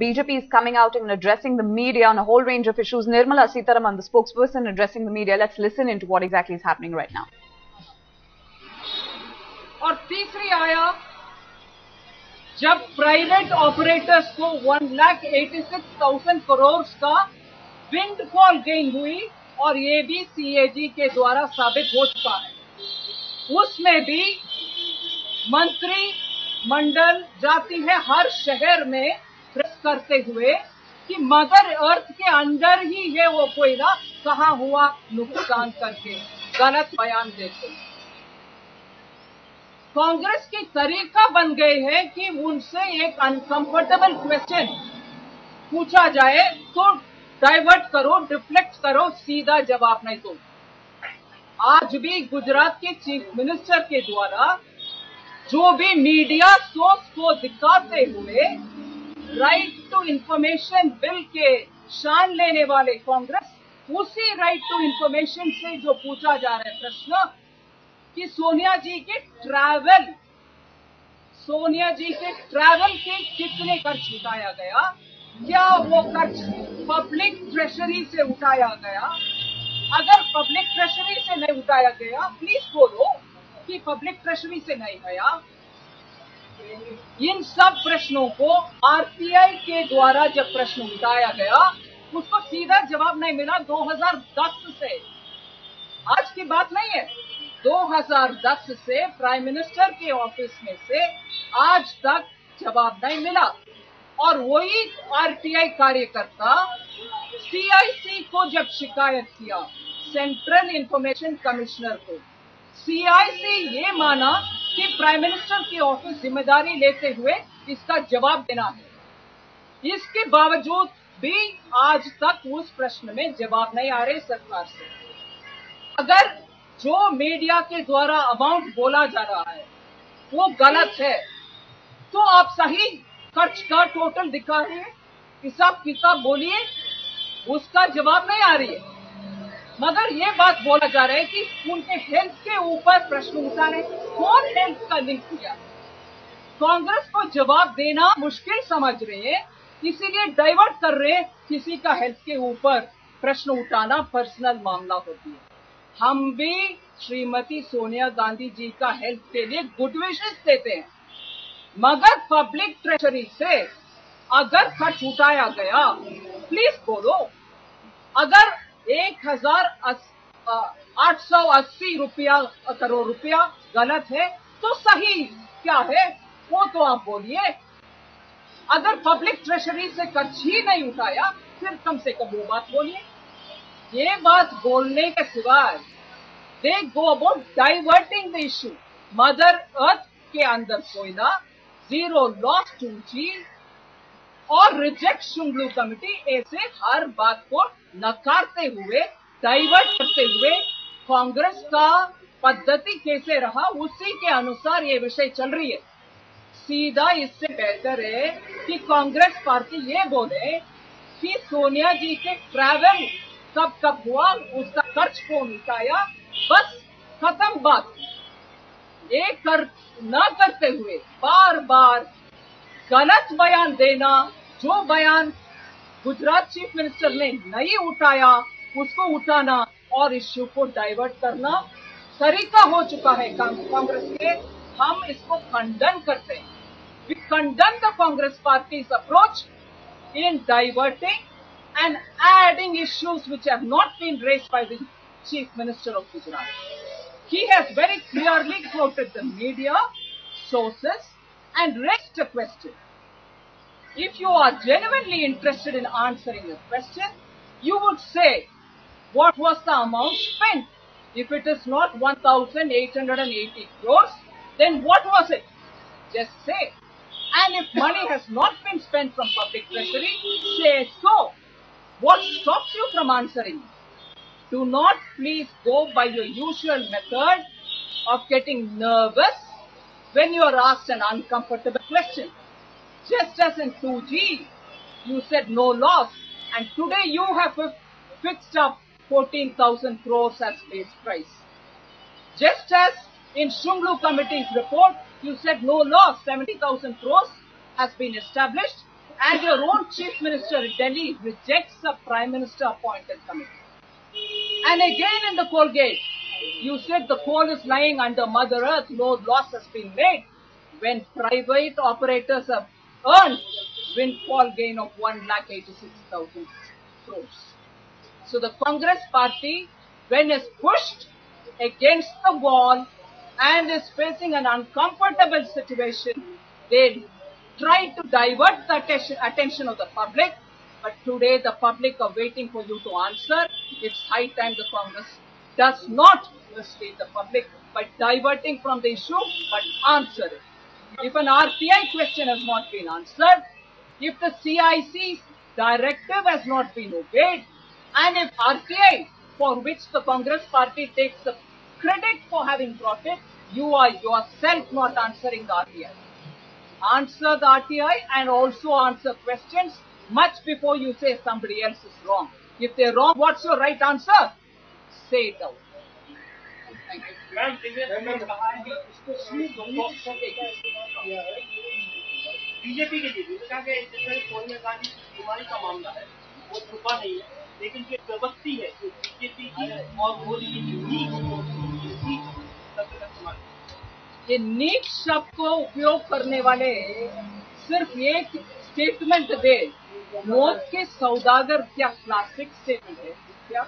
BJP is coming out and addressing the media on a whole range of issues. Nirmala Sitharaman, the spokesperson, addressing the media. Let's listen into what exactly is happening right now. और तीसरी आया जब private operators को 1,86,000 करोड़ का windfall gain हुई और ये भी CAG के द्वारा साबित हो चुका है। उसमें भी मंत्री मंडल जाती है हर शहर में प्रेस करते हुए कि मदर अर्थ के अंदर ही है वो कोयला, कहाँ हुआ नुकसान करके गलत बयान देते हैं। कांग्रेस की तरीका बन गए है कि उनसे एक अनकंफर्टेबल क्वेश्चन पूछा जाए तो डाइवर्ट करो, डिफ्लेक्ट करो, सीधा जवाब नहीं दो। आज भी गुजरात के चीफ मिनिस्टर के द्वारा जो भी मीडिया सोर्स को दिखाते हुए राइट टू इंफॉर्मेशन बिल के शान लेने वाले कांग्रेस, उसी राइट टू इंफॉर्मेशन से जो पूछा जा रहा है प्रश्न कि सोनिया जी के ट्रैवल के कितने खर्च उठाया गया, क्या वो खर्च पब्लिक ट्रेजरी से उठाया गया? अगर पब्लिक ट्रेजरी से नहीं उठाया गया, प्लीज बोलो कि पब्लिक ट्रेजरी से नहीं गया। इन सब प्रश्नों को RTI के द्वारा जब प्रश्न उठाया गया, उसको सीधा जवाब नहीं मिला। 2010 से, आज की बात नहीं है, 2010 से प्राइम मिनिस्टर के ऑफिस में से आज तक जवाब नहीं मिला। और वही RTI कार्यकर्ता CIC को जब शिकायत किया, सेंट्रल इंफॉर्मेशन कमिश्नर को, CIC ये माना कि प्राइम मिनिस्टर की ऑफिस जिम्मेदारी लेते हुए इसका जवाब देना है। इसके बावजूद भी आज तक उस प्रश्न में जवाब नहीं आ रहे सरकार से। अगर जो मीडिया के द्वारा अमाउंट बोला जा रहा है वो गलत है, तो आप सही खर्च का टोटल दिखाइए, हिसाब किताब बोलिए, उसका जवाब नहीं आ रही है। मगर ये बात बोला जा रहा है कि उनके हेल्थ के ऊपर प्रश्न उठा रहे। कौन हेल्थ का लिंक किया? कांग्रेस को जवाब देना मुश्किल समझ रहे हैं, इसीलिए डाइवर्ट कर रहे हैं। किसी का हेल्थ के ऊपर प्रश्न उठाना पर्सनल मामला होती है। हम भी श्रीमती सोनिया गांधी जी का हेल्थ के लिए गुड विशेस देते हैं, मगर पब्लिक ट्रेजरी से अगर खर्च उठाया गया, प्लीज बोलो। अगर 1,880 करोड़ रुपया गलत है तो सही क्या है वो तो आप बोलिए। अगर पब्लिक ट्रेजरी से खर्च ही नहीं उठाया, फिर कम से कम वो बात बोलिए। ये बात बोलने के सिवाय they go about diverting the issue. Mother earth के अंदर कोयला, जीरो लॉस 2G और रिजेक्ट शुंगलू कमेटी, ऐसे हर बात को नकारते हुए, डाइवर्ट करते हुए कांग्रेस का पद्धति कैसे रहा उसी के अनुसार ये विषय चल रही है। सीधा इससे बेहतर है कि कांग्रेस पार्टी ये बोले कि सोनिया जी के ट्रैवल कब कब हुआ, उसका खर्च कौन उठाया, बस खत्म बात। ये न करते हुए बार बार गलत बयान देना, जो बयान गुजरात चीफ मिनिस्टर ने नहीं उठाया उसको उठाना और इश्यू को डाइवर्ट करना तरीका हो चुका है कांग्रेस के। हम इसको खंडन करते हैं। We condemn the Congress party's approach in diverting and adding issues which have not been raised by the Chief Minister of Gujarat. He has very clearly quoted the media sources and raised a question. If you are genuinely interested in answering a question, you would say, what was the amount spent? If it is not 1,880 crores, then what was it? Just say. And if money has not been spent from public treasury, say so. What stops you from answering? Do not please go by your usual method of getting nervous when you are asked an uncomfortable question. Just as in 2G, you said no loss, and today you have fixed up 14,000 crores as base price. Just as in Shunglu Committee's report, you said no loss, 70,000 crores has been established, And your own Chief Minister in Delhi rejects a Prime Minister appointed committee. And again in the coal gate, you said the coal is lying under Mother Earth, no loss has been made, when private operators have earned windfall gain of 1,86,000 crores. So the Congress party, when it's pushed against the wall and is facing an uncomfortable situation, they try to divert the attention of the public. But today the public are waiting for you to answer. It's high time the Congress does not mislead the public by diverting from the issue, but answer it. If an RTI question has not been answered, if the CIC's directive has not been obeyed, and if RTI, for which the Congress party takes the credit for having brought it, you are yourself not answering the RTI. Answer the RTI and also answer questions much before you say somebody else is wrong. If they're wrong, what's your right answer? Say it out. Thank you. BJP के लिए कहा कि जैसे सोनिया गांधी कुमारी का मामला है वो छुपा नहीं है, लेकिन जो प्रवृत्ति है जो बीजेपी की और मोदी की ये नीच शब्द को उपयोग करने वाले सिर्फ एक स्टेटमेंट दे, मौत के सौदागर क्या क्लासिक स्टेटमेंट है क्या?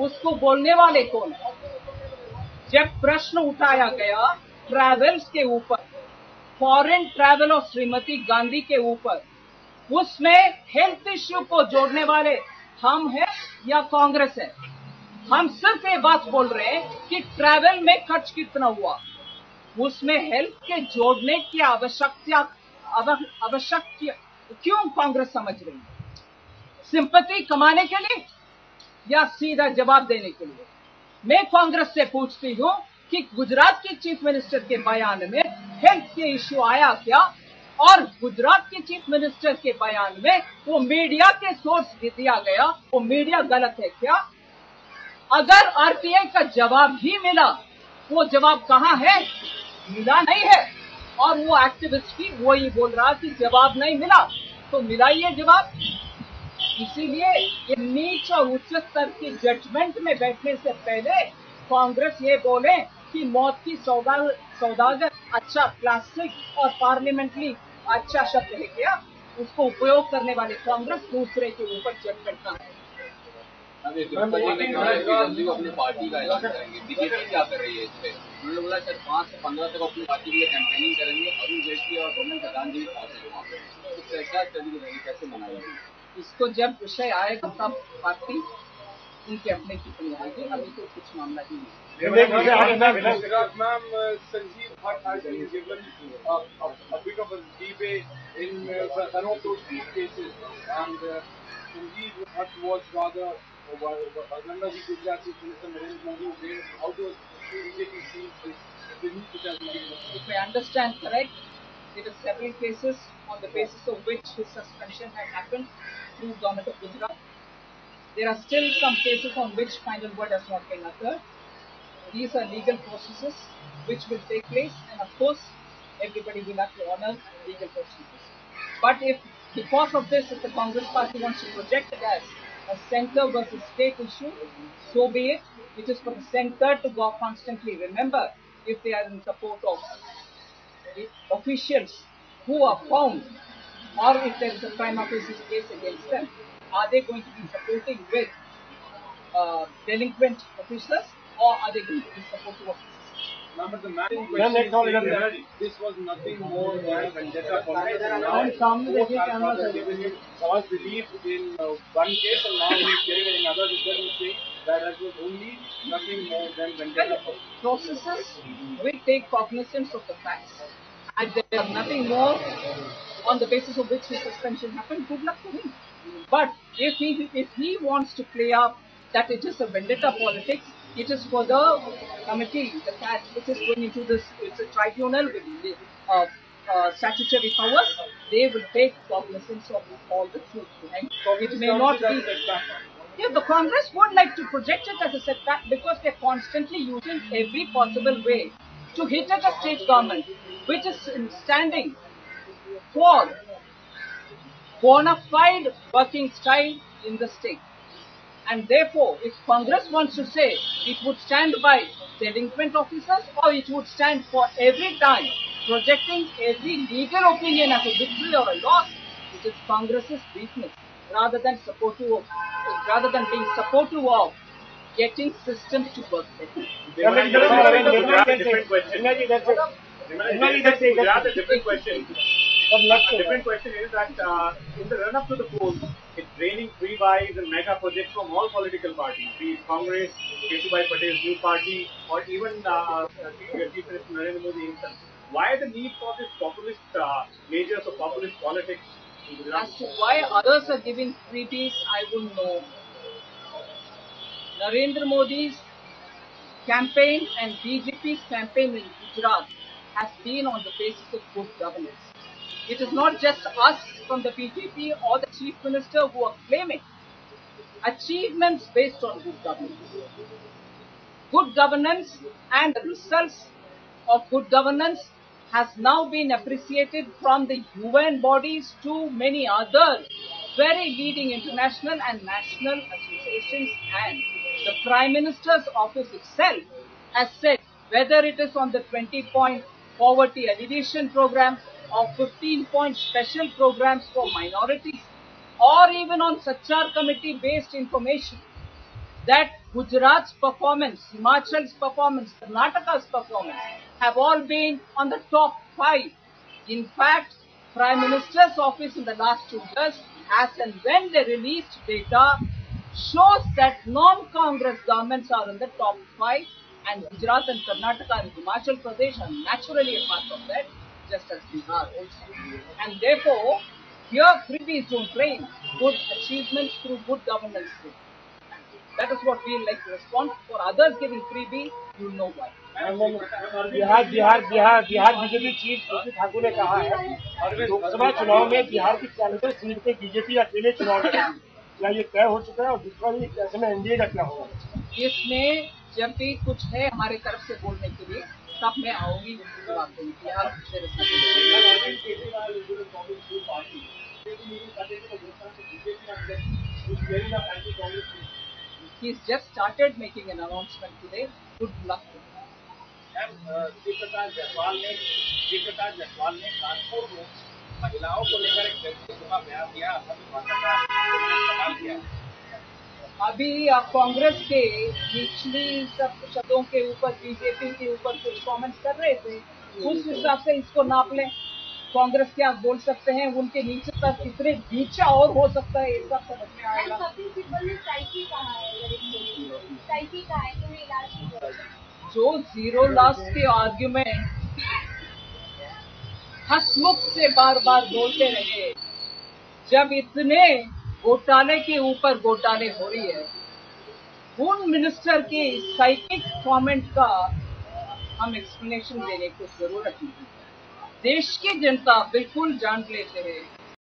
उसको बोलने वाले कौन है? जब प्रश्न उठाया गया ट्रैवल्स के ऊपर, फॉरेन ट्रैवल और श्रीमती गांधी के ऊपर, उसमें हेल्थ इश्यू को जोड़ने वाले हम हैं या कांग्रेस है? हम सिर्फ ये बात बोल रहे हैं कि ट्रैवल में खर्च कितना हुआ, उसमें हेल्थ के जोड़ने की आवश्यकता क्यों कांग्रेस समझ रही है? सिंपैथी कमाने के लिए या सीधा जवाब देने के लिए? मैं कांग्रेस से पूछती हूँ कि गुजरात के चीफ मिनिस्टर के बयान में हेल्थ के इश्यू आया क्या, और गुजरात के चीफ मिनिस्टर के बयान में वो मीडिया के सोर्स दिया गया, वो मीडिया गलत है क्या? अगर आरटीआई का जवाब ही मिला, वो जवाब कहाँ है? मिला नहीं है। और वो एक्टिविस्ट भी वही बोल रहा कि जवाब नहीं मिला, तो मिला ही है जवाब। इसीलिए ये नीच और उच्च स्तर की जजमेंट में बैठने से पहले कांग्रेस ये बोले कि मौत की सौदागर अच्छा क्लासिक और पार्लियामेंट्री अच्छा शब्द है क्या, उसको उपयोग करने वाले कांग्रेस दूसरे के ऊपर जजमेंट ना है। अपनी पार्टी का ऐलान करेंगे, बीजेपी क्या कर रही है इस पे? उन्होंने बोला सर 5 से 15 तक अपनी पार्टी के लिए कैंपेनिंग करेंगे, अरुण जेटली और सोनिया गांधी भी पहुंचे वहाँ पे, तो कैसा चली रहेगी, कैसे मनाएगी? इसको जब विषय आएगा तब पार्टी उनके अपने टिप्पणी आएगी, अभी तो कुछ मामला ही नहीं। Ma'am, Sanjeev Bhatt has given a bit of a debate in some of those cases, and Sanjeev Bhatt was rather Ganga ji Gujarat Chief Minister Narendra Modi where how does BJP see this news which has been given? If I understand correct, there are several cases on the basis of which his suspension had happened through government of Gujarat. There are still some cases on which final word has not been uttered. These are legal processes which will take place, and of course, everybody will have to honor legal procedures. But if, because of this, if the Congress party wants to project it as a center versus state issue, so be it. It is for the center to go constantly. Remember, if they are in support of officials who are found, or if there is a prima facie case against them, are they going to be supporting with delinquent officers, or are they going to be supportive of Now, but the main question is that this was nothing more than vendetta politics. Now, both have given him false belief in one case, and now he's getting it in others. It doesn't say that it was only nothing more than vendetta politics. processes will take cognizance of the facts. And there is nothing more on the basis of which his suspension happened. Good luck to him. But if he wants to play up that it is a vendetta politics, it is for the committee, the CAT, which is going into this, it's a tribunal with statutory powers. They will take cognizance of all the truth. And it may not be. Yeah, the Congress would like to project it as a setback because they're constantly using every possible way to hit at a state government which is standing for bona fide working style in the state. And therefore, if Congress wants to say it would stand by delinquent officers or it would stand for every time projecting every legal opinion as a victory or a loss, it is Congress's weakness rather than being supportive of getting systems to work better. Different question. A different question. A different question is that in the run-up to the polls, it's raining free buys and mega projects from all political parties, be it Congress, Kesubhai Patel's new party, or even Chief Minister Narendra Modi himself. Why the need for this populist measures or populist politics in Gujarat? As to why others are giving freebies, I wouldn't know. Narendra Modi's campaign and BJP's campaign in Gujarat has been on the basis of good governance. It is not just us from the BJP or the Chief Minister who are claiming achievements based on good governance. Good governance and the results of good governance has now been appreciated from the UN bodies to many other very leading international and national associations, and the Prime Minister's office itself has said whether it is on the 20-point poverty alleviation program or 15-point special programs for minorities or even on Sachar committee based information, that Gujarat's performance, Himachal's performance, Karnataka's performance have all been on the top 5. In fact, Prime Minister's office in the last 2 years, as and when they released data, shows that non-Congress governments are in the top 5, and Gujarat and Karnataka and Himachal Pradesh are naturally a part of that, just as Bihar also. And therefore, here freebies don't rain. Good achievements through good governance. That is what we like to respond. For others giving freebie, you know why. Bihar BJP chief Shri Thakur ने कहा है लोकसभा चुनाव में बिहार की 40 seat पे BJP अकेले चुनाव लड़ेगी। क्या ये तय हो चुका है और दूसरा ये ऐसे में एनडीए का क्या होगा? इसमें जब भी कुछ है हमारे तरफ से बोलने के लिए तब मैं आऊंगी बात करूंगी। He's just started making an announcement today. Good luck to him. Shivprakash Jaiswal ने कानपुर में महिलाओं को लेकर एक जनसभा बयान दिया, सवाल किया। अभी आप कांग्रेस के निचली सब शब्दों के ऊपर बीजेपी के ऊपर कुछ कमेंट्स कर रहे थे, उस हिसाब से इसको नाप लें। कांग्रेस क्या बोल सकते हैं, उनके नीचे तक कितने नीचा और हो सकता है, ये सब समझ में आएगा। जो जीरो लॉस के आर्ग्यूमेंट हंसमुख से बार बार बोलते रहे, जब इतने घोटाले के ऊपर घोटाले हो रही है, उन मिनिस्टर के साइकिक कमेंट का हम एक्सप्लेनेशन देने की जरूरत नहीं। देश की जनता बिल्कुल जान लेते हैं